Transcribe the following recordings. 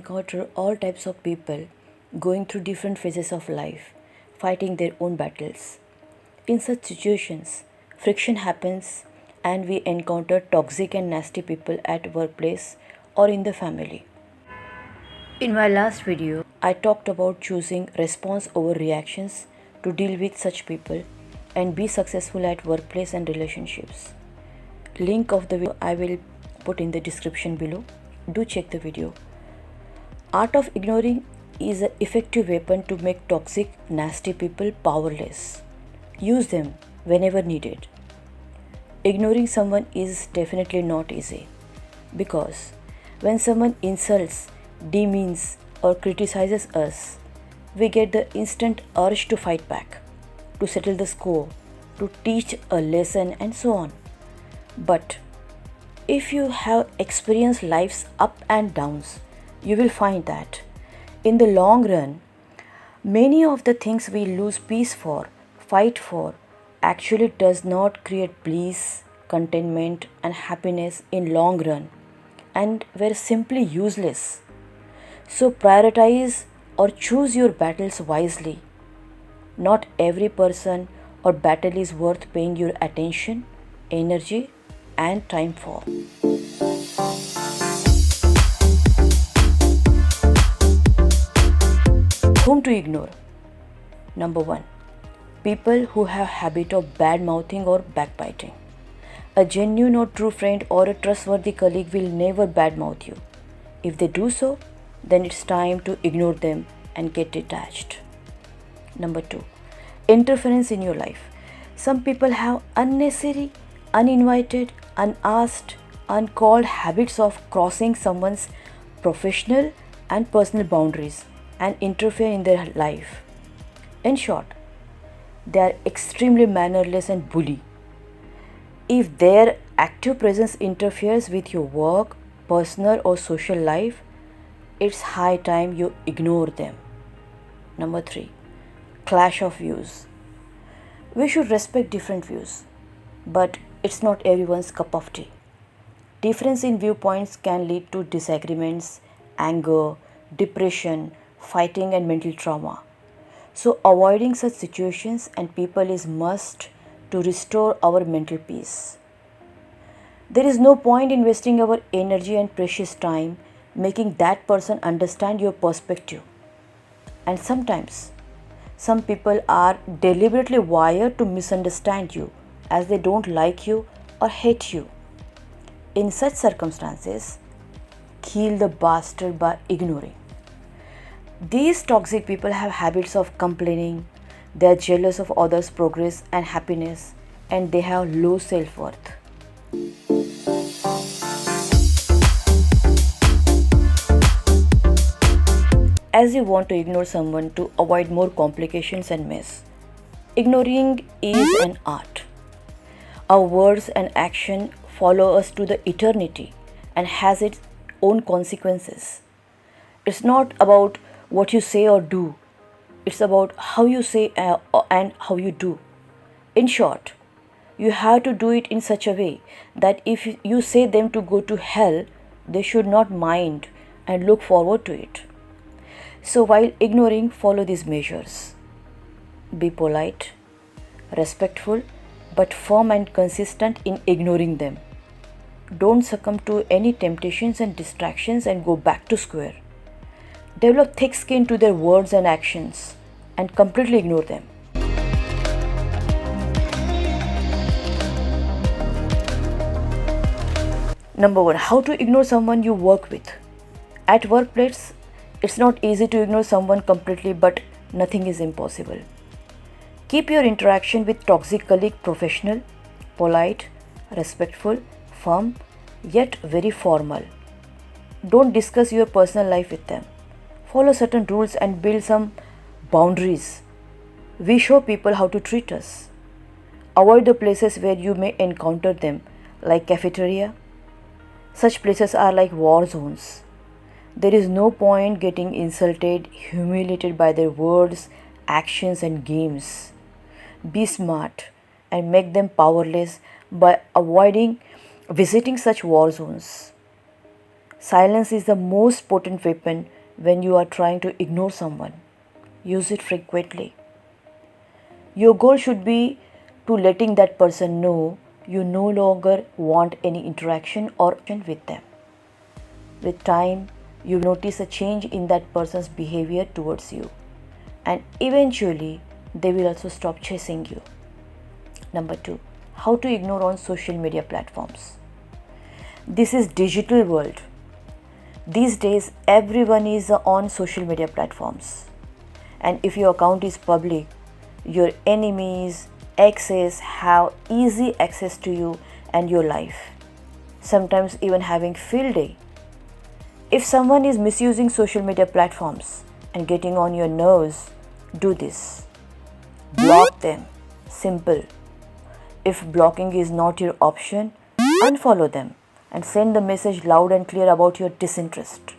encounter all types of people going through different phases of life, fighting their own battles. In such situations, friction happens and we encounter toxic and nasty people at workplace or in the family. In my last video, I talked about choosing response over reactions to deal with such people and be successful at workplace and relationships. Link of the video I will put in the description below. Do check the video. Art of ignoring is an effective weapon to make toxic, nasty people powerless. Use them whenever needed. Ignoring someone is definitely not easy because when someone insults, demeans, or criticizes us, we get the instant urge to fight back, to settle the score, to teach a lesson, and so on. But if you have experienced life's up and downs, you will find that in the long run, many of the things we lose peace for, fight for, actually does not create bliss, contentment, and happiness in long run, and were simply useless. So prioritize or choose your battles wisely. Not every person or battle is worth paying your attention, energy, and time for. Whom to ignore? Number 1. People who have habit of bad mouthing or backbiting. A genuine or true friend or a trustworthy colleague will never badmouth you. If they do so, then it's time to ignore them and get detached. Number 2. Interference in your life. Some people have unnecessary, uninvited, unasked, uncalled habits of crossing someone's professional and personal boundaries and interfere in their life. In short, they are extremely mannerless and bully. If their active presence interferes with your work, personal or social life, it's high time you ignore them. Number 3. Clash of views. We should respect different views, but it's not everyone's cup of tea. Difference in viewpoints can lead to disagreements, anger, depression, fighting, and mental trauma. So avoiding such situations and people is must to restore our mental peace. There is no point in wasting our energy and precious time making that person understand your perspective. And sometimes, some people are deliberately wired to misunderstand you as they don't like you or hate you. In such circumstances, kill the bastard by ignoring. These toxic people have habits of complaining, they are jealous of others' progress and happiness, and they have low self-worth. As you want to ignore someone to avoid more complications and mess, ignoring is an art. Our words and action follow us to the eternity and has its own consequences. It's not about what you say or do. It's about how you say and how you do. In short, you have to do it in such a way that if you say them to go to hell, they should not mind and look forward to it. So while ignoring, follow these measures. Be polite, respectful, but firm and consistent in ignoring them. Don't succumb to any temptations and distractions and go back to square. Develop thick skin to their words and actions and completely ignore them. Number 1. How to ignore someone you work with. At workplace, it's not easy to ignore someone completely, but nothing is impossible. Keep your interaction with toxic colleague professional, polite, respectful, firm, yet very formal. Don't discuss your personal life with them. Follow certain rules and build some boundaries. We show people how to treat us. Avoid the places where you may encounter them, like cafeteria. Such places are like war zones. There is no point getting insulted, humiliated by their words, actions, and games. Be smart and make them powerless by avoiding visiting such war zones. Silence is the most potent weapon when you are trying to ignore someone. Use it frequently. Your goal should be to letting that person know you no longer want any interaction or with them. With time, you notice a change in that person's behavior towards you, and eventually they will also stop chasing you. Number 2, how to ignore on social media platforms. This is digital world. These days everyone is on social media platforms, and if your account is public, your enemies, exes have easy access to you and your life, sometimes even having field day. If someone is misusing social media platforms and getting on your nerves, do this. Block them. Simple. If blocking is not your option, unfollow them and send the message loud and clear about your disinterest.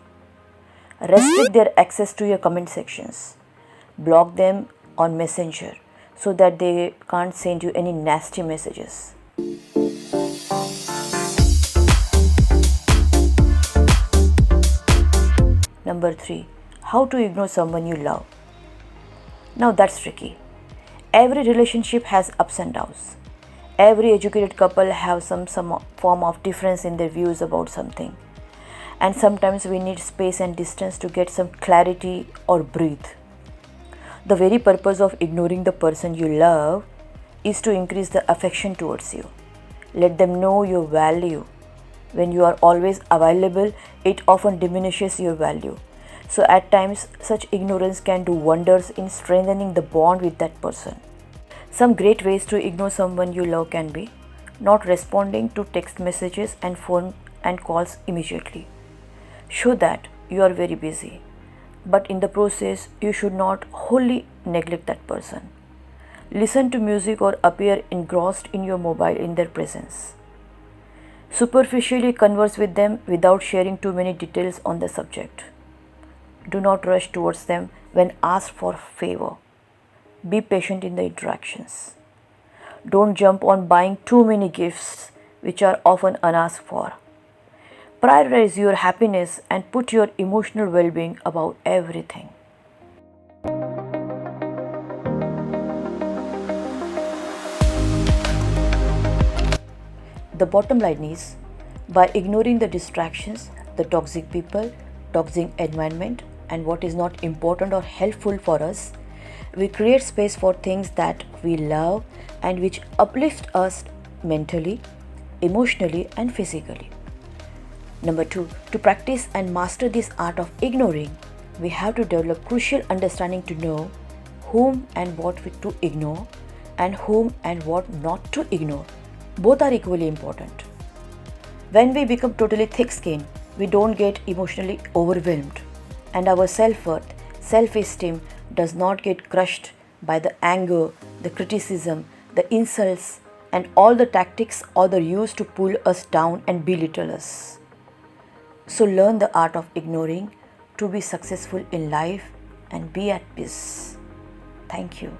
Restrict their access to your comment sections. Block them on Messenger so that they can't send you any nasty messages. Number 3, how to ignore someone you love. Now that's tricky. Every relationship has ups and downs. Every educated couple have some form of difference in their views about something. And sometimes we need space and distance to get some clarity or breathe. The very purpose of ignoring the person you love is to increase the affection towards you. Let them know your value. When you are always available, it often diminishes your value. So at times, such ignorance can do wonders in strengthening the bond with that person. Some great ways to ignore someone you love can be not responding to text messages and phone and calls immediately. Show that you are very busy, but in the process, you should not wholly neglect that person. Listen to music or appear engrossed in your mobile in their presence. Superficially converse with them without sharing too many details on the subject. Do not rush towards them when asked for favor. Be patient in the interactions. Don't jump on buying too many gifts, which are often unasked for. Prioritize your happiness and put your emotional well-being above everything. The bottom line is, by ignoring the distractions, the toxic people, toxic environment, and what is not important or helpful for us, we create space for things that we love and which uplift us mentally, emotionally, and physically. Number 2, to practice and master this art of ignoring, we have to develop crucial understanding to know whom and what to ignore and whom and what not to ignore. Both are equally important. When we become totally thick-skinned, we don't get emotionally overwhelmed, and our self-worth, self-esteem does not get crushed by the anger, the criticism, the insults, and all the tactics others use to pull us down and belittle us. So learn the art of ignoring to be successful in life and be at peace. Thank you.